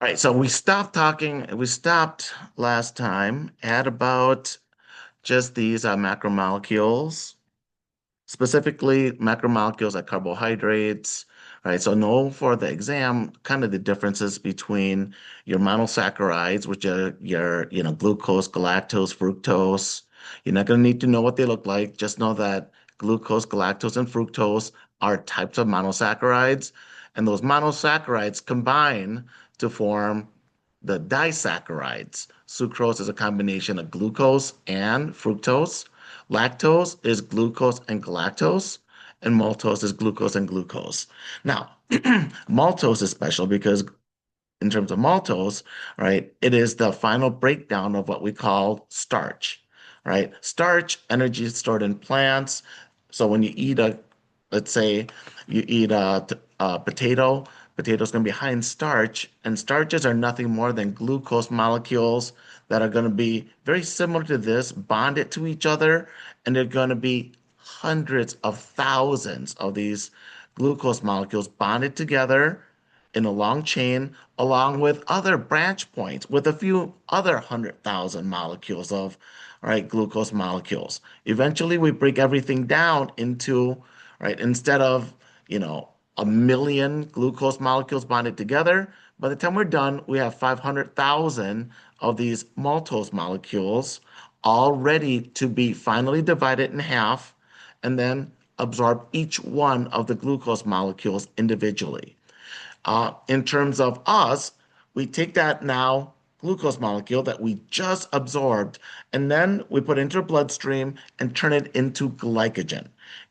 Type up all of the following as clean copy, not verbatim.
All right, so we stopped last time at about just these macromolecules, specifically macromolecules like carbohydrates, right? So know for the exam kind of the differences between your monosaccharides, which are your, glucose, galactose, fructose. You're not going to need to know what they look like. Just know that glucose, galactose, and fructose are types of monosaccharides, and those monosaccharides combine to form the disaccharides. Sucrose is a combination of glucose and fructose. Lactose is glucose and galactose, and maltose is glucose and glucose. Now, maltose is special because in terms of maltose, right, it is the final breakdown of what we call starch, right? Starch, energy is stored in plants. So when you eat let's say you eat a potato, potato's going to be high in starch, and starches are nothing more than glucose molecules that are going to be very similar to this, bonded to each other, and they're going to be hundreds of thousands of these glucose molecules bonded together in a long chain, along with other branch points with a few other 100,000 molecules of, right, glucose molecules. Eventually, we break everything down into, right, instead of, you know, a million glucose molecules bonded together, by the time we're done, we have 500,000 of these maltose molecules all ready to be finally divided in half and then absorb each one of the glucose molecules individually. In terms of us, we take that now glucose molecule that we just absorbed, and then we put it into our bloodstream and turn it into glycogen.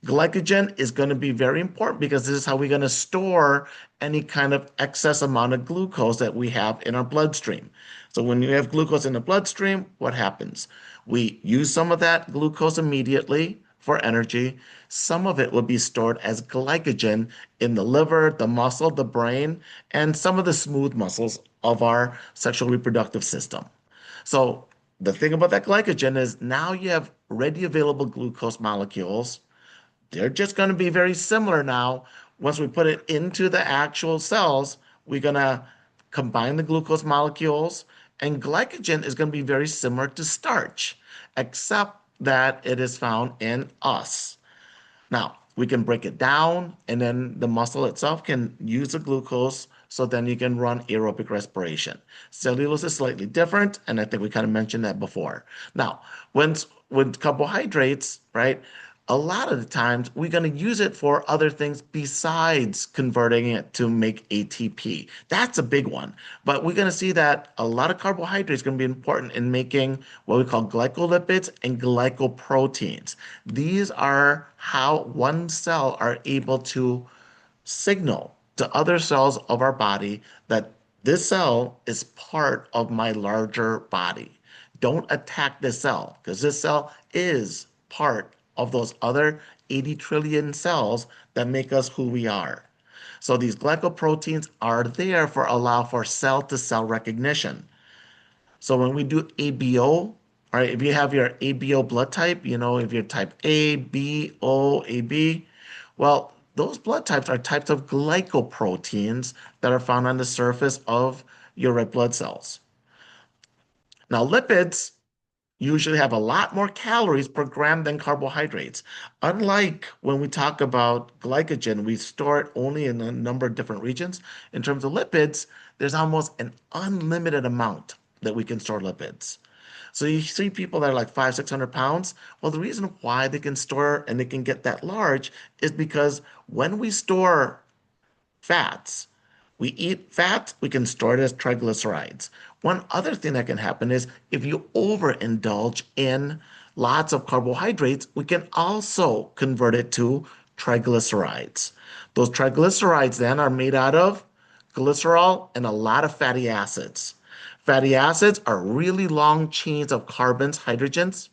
Glycogen is going to be very important because this is how we're going to store any kind of excess amount of glucose that we have in our bloodstream. So when you have glucose in the bloodstream, what happens? We use some of that glucose immediately for energy. Some of it will be stored as glycogen in the liver, the muscle, the brain, and some of the smooth muscles of our sexual reproductive system. So the thing about that glycogen is now you have ready available glucose molecules. They're just going to be very similar now. Once we put it into the actual cells, we're going to combine the glucose molecules, and glycogen is going to be very similar to starch, except that it is found in us. Now, we can break it down, and then the muscle itself can use the glucose, so then you can run aerobic respiration. Cellulose is slightly different, and I think we kind of mentioned that before. Now, when carbohydrates, right, a lot of the times we're going to use it for other things besides converting it to make ATP. That's a big one. But we're going to see that a lot of carbohydrates are going to be important in making what we call glycolipids and glycoproteins. These are how one cell are able to signal to other cells of our body that this cell is part of my larger body. Don't attack this cell because this cell is part of those other 80 trillion cells that make us who we are. So these glycoproteins are there for allow for cell to cell recognition. So when we do ABO, all right, if you have your ABO blood type, if you're type A, B, O, AB, well, those blood types are types of glycoproteins that are found on the surface of your red blood cells. Now, lipids usually have a lot more calories per gram than carbohydrates. Unlike when we talk about glycogen, we store it only in a number of different regions. In terms of lipids, there's almost an unlimited amount that we can store lipids. So you see people that are like 500, 600 pounds. Well, the reason why they can store and they can get that large is because when we store fats, we eat fats, we can store it as triglycerides. One other thing that can happen is if you overindulge in lots of carbohydrates, we can also convert it to triglycerides. Those triglycerides then are made out of glycerol and a lot of fatty acids. Fatty acids are really long chains of carbons, hydrogens,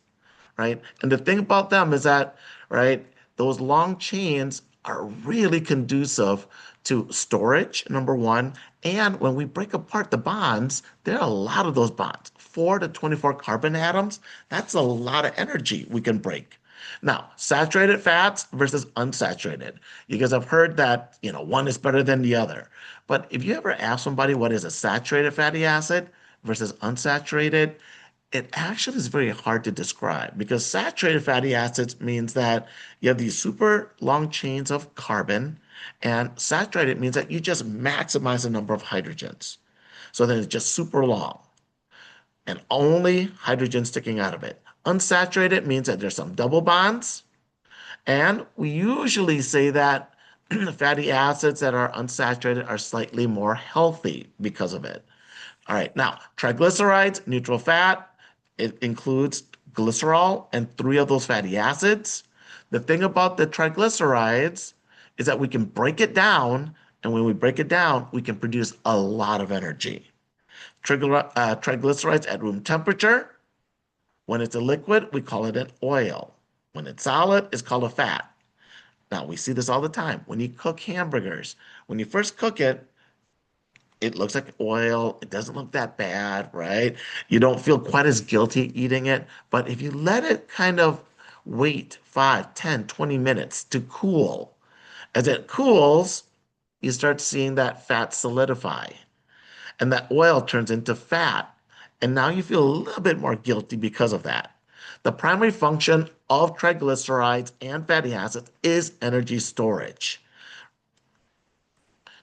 right? And the thing about them is that, right, those long chains are really conducive to storage, number one. And when we break apart the bonds, there are a lot of those bonds, 4 to 24 carbon atoms. That's a lot of energy we can break. Now, saturated fats versus unsaturated. You guys have heard that, one is better than the other. But if you ever ask somebody what is a saturated fatty acid versus unsaturated, it actually is very hard to describe because saturated fatty acids means that you have these super long chains of carbon, and saturated means that you just maximize the number of hydrogens. So then it's just super long and only hydrogen sticking out of it. Unsaturated means that there's some double bonds, and we usually say that fatty acids that are unsaturated are slightly more healthy because of it. All right, now triglycerides, neutral fat, it includes glycerol and three of those fatty acids. The thing about the triglycerides is that we can break it down, and when we break it down, we can produce a lot of energy. Triglycerides at room temperature. When it's a liquid, we call it an oil. When it's solid, it's called a fat. Now, we see this all the time. When you cook hamburgers, when you first cook it, it looks like oil. It doesn't look that bad, right? You don't feel quite as guilty eating it. But if you let it kind of wait 5, 10, 20 minutes to cool, as it cools, you start seeing that fat solidify and that oil turns into fat. And now you feel a little bit more guilty because of that. The primary function of triglycerides and fatty acids is energy storage.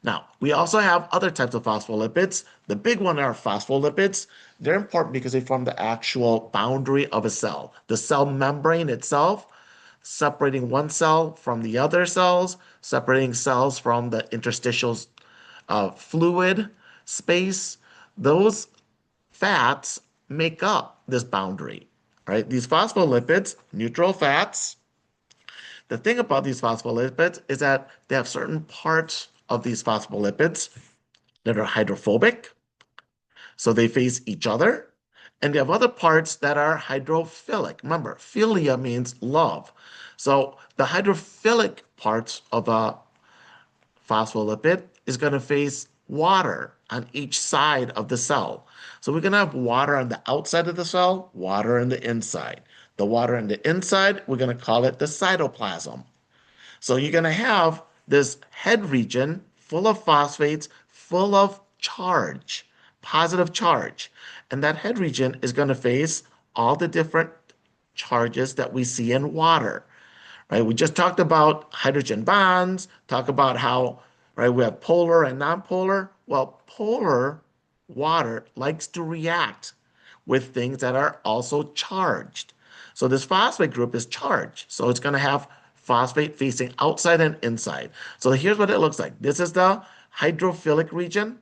Now, we also have other types of phospholipids. The big one are phospholipids. They're important because they form the actual boundary of a cell. The cell membrane itself, separating one cell from the other cells, separating cells from the interstitial fluid space. Those fats make up this boundary, right? These phospholipids, neutral fats. The thing about these phospholipids is that they have certain parts of these phospholipids that are hydrophobic, so they face each other. And they have other parts that are hydrophilic. Remember, philia means love. So the hydrophilic parts of a phospholipid is going to face water on each side of the cell. So we're going to have water on the outside of the cell, water on the inside. The water on the inside, we're going to call it the cytoplasm. So you're going to have this head region full of phosphates, full of charge, positive charge. And that head region is going to face all the different charges that we see in water, right? We just talked about hydrogen bonds, talk about how, right, we have polar and nonpolar. Well, polar water likes to react with things that are also charged. So this phosphate group is charged. So it's going to have phosphate facing outside and inside. So here's what it looks like. This is the hydrophilic region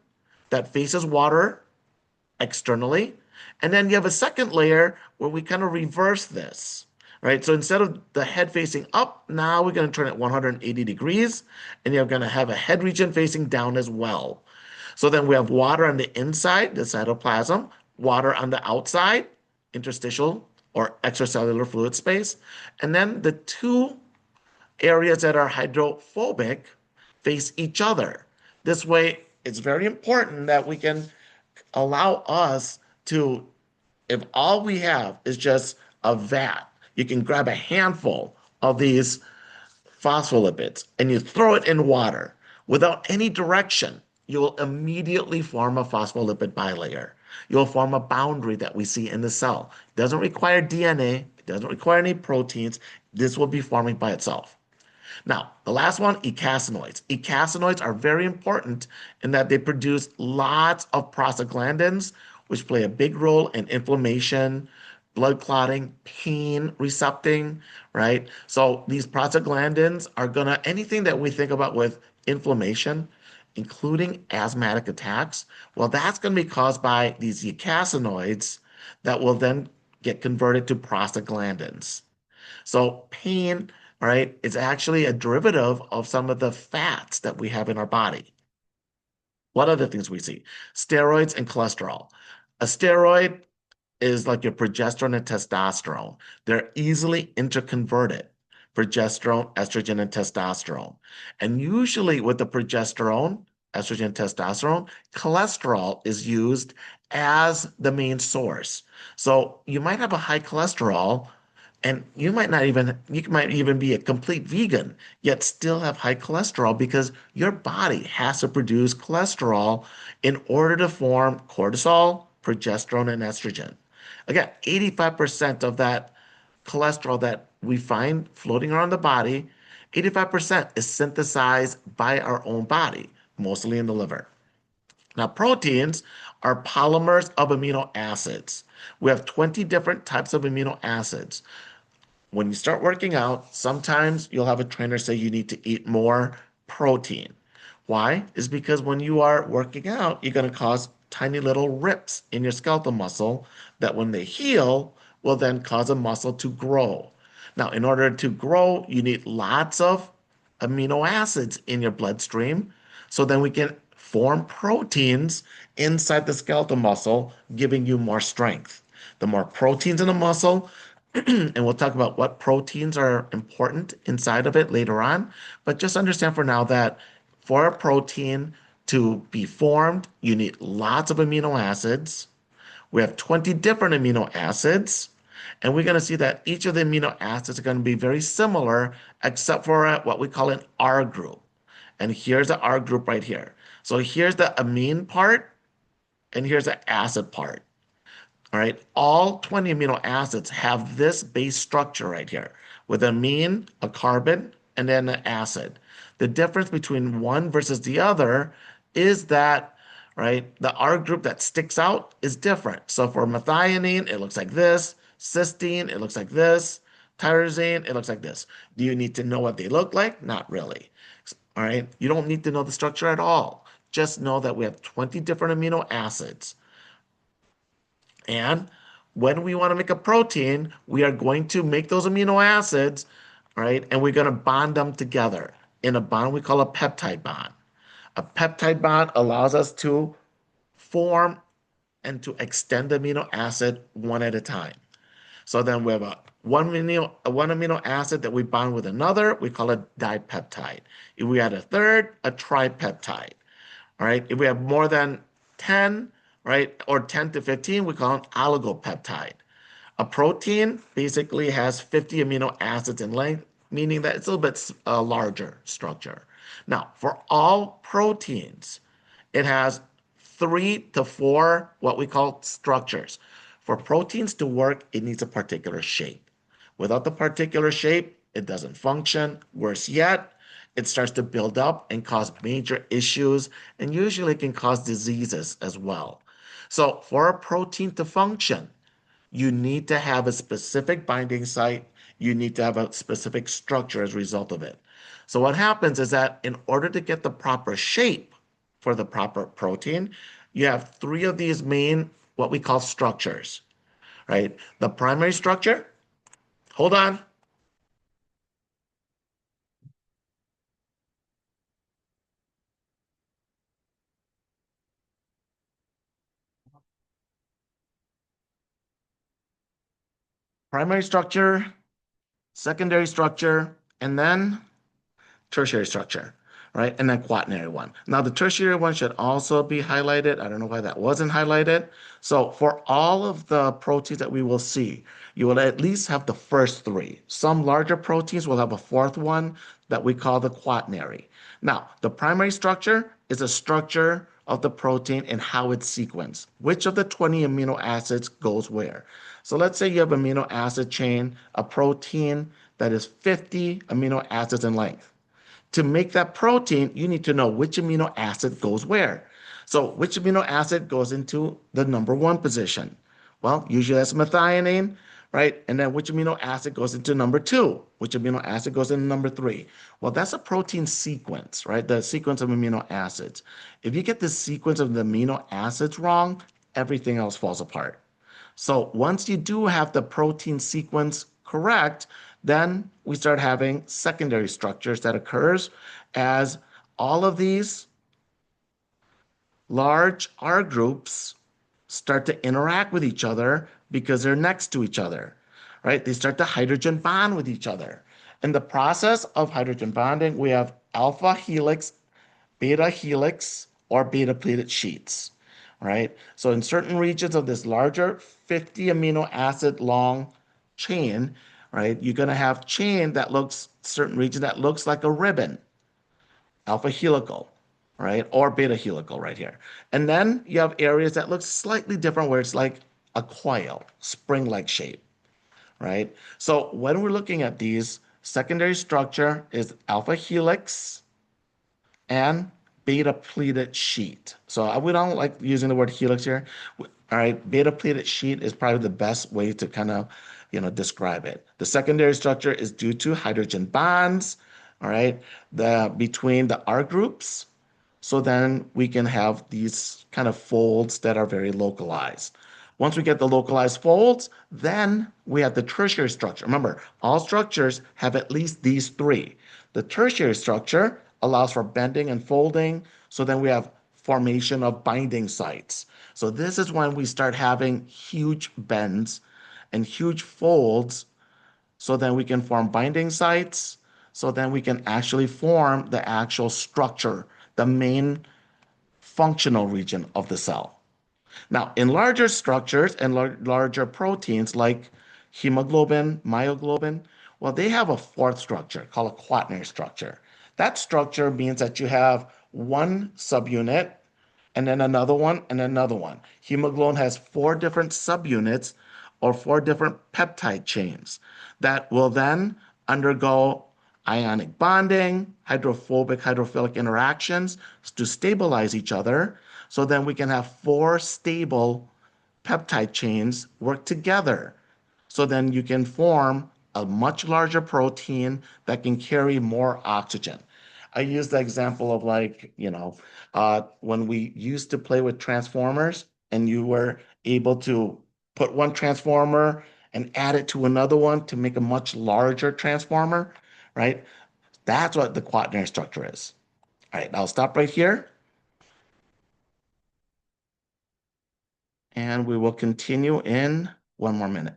that faces water externally. And then you have a second layer where we kind of reverse this, right? So instead of the head facing up, now we're going to turn it 180 degrees, and you're going to have a head region facing down as well. So then we have water on the inside, the cytoplasm, water on the outside, interstitial or extracellular fluid space, and then the two areas that are hydrophobic face each other. This way, it's very important that we can allow us to, if all we have is just a vat, you can grab a handful of these phospholipids and you throw it in water without any direction, you will immediately form a phospholipid bilayer. You'll form a boundary that we see in the cell. It doesn't require DNA, it doesn't require any proteins. This will be forming by itself. Now, the last one, eicosanoids. Eicosanoids are very important in that they produce lots of prostaglandins, which play a big role in inflammation, blood clotting, pain recepting, right? So these prostaglandins are gonna, anything that we think about with inflammation, including asthmatic attacks, well, that's gonna be caused by these eicosanoids that will then get converted to prostaglandins. So pain, right, is actually a derivative of some of the fats that we have in our body. What other things we see? Steroids and cholesterol. A steroid is like your progesterone and testosterone. They're easily interconverted. Progesterone, estrogen, and testosterone. And usually with the progesterone, estrogen, testosterone, cholesterol is used as the main source. So you might have a high cholesterol And you might even be a complete vegan, yet still have high cholesterol because your body has to produce cholesterol in order to form cortisol, progesterone, and estrogen. Again, 85% of that cholesterol that we find floating around the body, 85% is synthesized by our own body, mostly in the liver. Now, proteins are polymers of amino acids. We have 20 different types of amino acids. When you start working out, sometimes you'll have a trainer say you need to eat more protein. Why? Is because when you are working out, you're going to cause tiny little rips in your skeletal muscle that when they heal will then cause a muscle to grow. Now, in order to grow, you need lots of amino acids in your bloodstream. So then we can form proteins inside the skeletal muscle, giving you more strength. The more proteins in the muscle, and we'll talk about what proteins are important inside of it later on. But just understand for now that for a protein to be formed, you need lots of amino acids. We have 20 different amino acids, and we're going to see that each of the amino acids are going to be very similar, except for what we call an R group. And here's the R group right here. So here's the amine part, and here's the acid part. All right, all 20 amino acids have this base structure right here with a amine, a carbon, and then an acid. The difference between one versus the other is that, right, the R group that sticks out is different. So for methionine, it looks like this. Cysteine, it looks like this. Tyrosine, it looks like this. Do you need to know what they look like? Not really. All right, you don't need to know the structure at all. Just know that we have 20 different amino acids. And when we want to make a protein, we are going to make those amino acids, right? And we're going to bond them together in a bond we call a peptide bond. A peptide bond allows us to form and to extend the amino acid one at a time. So then we have one amino acid that we bond with another, we call it dipeptide. If we add a third, a tripeptide. All right. If we have more than 10, right, or 10 to 15, we call it oligopeptide. A protein basically has 50 amino acids in length, meaning that it's a little bit larger structure. Now, for all proteins, it has 3 to 4 what we call structures. For proteins to work, it needs a particular shape. Without the particular shape, it doesn't function. Worse yet, it starts to build up and cause major issues, and usually it can cause diseases as well. So, for a protein to function, you need to have a specific binding site. You need to have a specific structure as a result of it. So, what happens is that in order to get the proper shape for the proper protein, you have 3 of these main, what we call structures, right? The primary structure, hold on. Primary structure, secondary structure, and then tertiary structure, right? And then quaternary one. Now, the tertiary one should also be highlighted. I don't know why that wasn't highlighted. So, for all of the proteins that we will see, you will at least have the first 3. Some larger proteins will have a fourth one that we call the quaternary. Now, the primary structure is a structure of the protein and how it's sequenced. Which of the 20 amino acids goes where? So let's say you have amino acid chain, a protein that is 50 amino acids in length. To make that protein, you need to know which amino acid goes where. So, which amino acid goes into the number 1 position? Well, usually that's methionine, right? And then which amino acid goes into number 2? Which amino acid goes into number 3? Well, that's a protein sequence, right? The sequence of amino acids. If you get the sequence of the amino acids wrong, everything else falls apart. So once you do have the protein sequence correct, then we start having secondary structures that occurs as all of these large R groups start to interact with each other because they're next to each other, right? They start to hydrogen bond with each other. In the process of hydrogen bonding, we have alpha helix, beta helix, or beta pleated sheets, right? So in certain regions of this larger 50 amino acid long chain, right? You're going to have chain that looks, certain region that looks like a ribbon, alpha helical, right? Or beta helical right here. And then you have areas that look slightly different where it's like a coil, spring-like shape, right? So when we're looking at these, secondary structure is alpha helix and beta pleated sheet. So we don't like using the word helix here. All right, beta pleated sheet is probably the best way to kind of, describe it. The secondary structure is due to hydrogen bonds, all right, the between the R groups. So then we can have these kind of folds that are very localized. Once we get the localized folds, then we have the tertiary structure. Remember, all structures have at least these three. The tertiary structure allows for bending and folding. So then we have formation of binding sites. So this is when we start having huge bends and huge folds. So then we can form binding sites. So then we can actually form the actual structure, the main functional region of the cell. Now, in larger structures and larger proteins like hemoglobin, myoglobin, well, they have a fourth structure called a quaternary structure. That structure means that you have one subunit and then another one and another one. Hemoglobin has four different subunits or four different peptide chains that will then undergo ionic bonding, hydrophobic hydrophilic interactions to stabilize each other. So then we can have four stable peptide chains work together. So then you can form a much larger protein that can carry more oxygen. I use the example of like, when we used to play with transformers and you were able to put one transformer and add it to another one to make a much larger transformer, right? That's what the quaternary structure is. All right, I'll stop right here and we will continue in one more minute.